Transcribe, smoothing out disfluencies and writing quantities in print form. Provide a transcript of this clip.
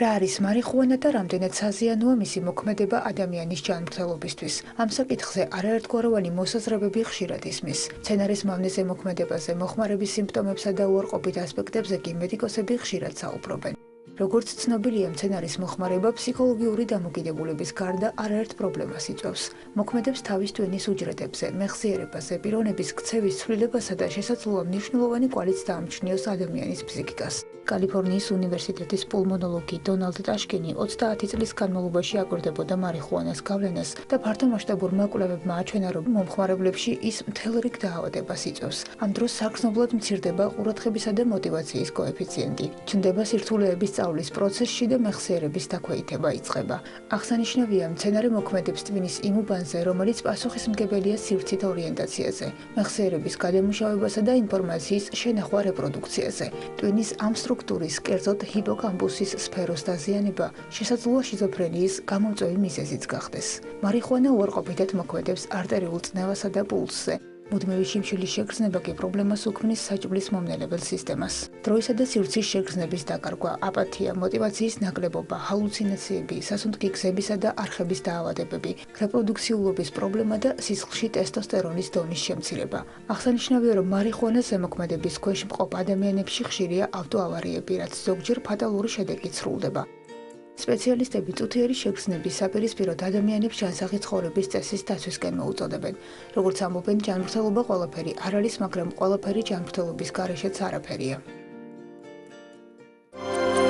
რა არის მარიხუანა და რამდენად საზიანოა მისი მოქმედება ადამიანის ჯანმრთელობისთვის? ამ საკითხზე არაერთგვაროვანი მოსაზრებები ხშირად ისმის. მცენარის მავნეზე მოქმედებაზე, მოხმარების სიმპტომებსა და უარყოფით ასპექტებზე კი მედიკოსები ხშირად საუბრობენ. როგორც ცნობილია, მცენარის მოხმარება ფსიქოლოგიური დამოკიდებულების გარდა არაერთ პრობლემას იწვევს. მოქმედებს თავის ტვინის უჯრედებზე, მეხსიერებაზე, პიროვნების ქცევის ცვლილებასა და შესაძლოა მნიშვნელოვანი კვალიც დაამჩნიოს ადამიანის ფსიქიკას. კალიფორნიის უნივერსიტეტის პულმონოლოგი დონალდ ტაშკინი 30 წლის განმავლობაში აკვირდებოდა მარიხუანას გავლენას და ფართომასშტაბურმა კვლევებმა აჩვენა, რომ მომხმარებლებში ის მთელ რიგ დაავადებას იწვევს. ამ დროს საგრძნობლად მცირდება ყურადღებისა და მოტივაციის კოეფიციენტი, ჩნდება სირთულეების სწავლის პროცესში და მეხსიერების დაქვეითება იწყება. აღსანიშნავია, მცენარე მოქმედებს ტვინის იმ უბანზე, რომელიც პასუხისმგებელია სივრცით ორიენტაციაზე, მეხსიერების გადამუშავებასა და ინფორმაციის შენახვა რეპროდუქციაზე. ტვინის ამ სტრუქტურის, კერძოდ ჰიპოკამპუსის სფეროს დაზიანება შესაძლოა შიზოფრენიის გამომწვევი მიზეზიც გახდეს. მარიხუანა უარყოფითად მოქმედებს არტერიულ წნევასა და პულსზე. მუდმივი შიმშილის შეგრძნება კი პრობლემას უქმნის საჭმლის მომნელებელ სისტემას. დროისა და სივრცის შეგრძნების დაკარგვა, აპათია, მოტივაციის ნაკლებობა, ჰალუცინაციები, სასუნთქი გზებისა და არხების დაავადებები, რეპროდუქციულობის პრობლემა და სისხლში ტესტოსტერონის დონის შემცირება. აღსანიშნავია, რომ მარიხუანას ზემოქმედების ქვეშ მყოფ ადამიანებში ხშირია ავტოავარიები, რაც ზოგჯერ ფატალური შედეგით სრულდება. სპეციალისტები წუთიერი შეგრძნების საპირისპიროდ ადამიანებს ჯანსაღი ცხოვრების წესის დაცვისკენ მოუწოდებენ. როგორც ამბობენ, ჯანმრთელობა ყველაფერი არ არის, მაგრამ ყველაფერი ჯანმრთელობის გარეშეც არაფერია.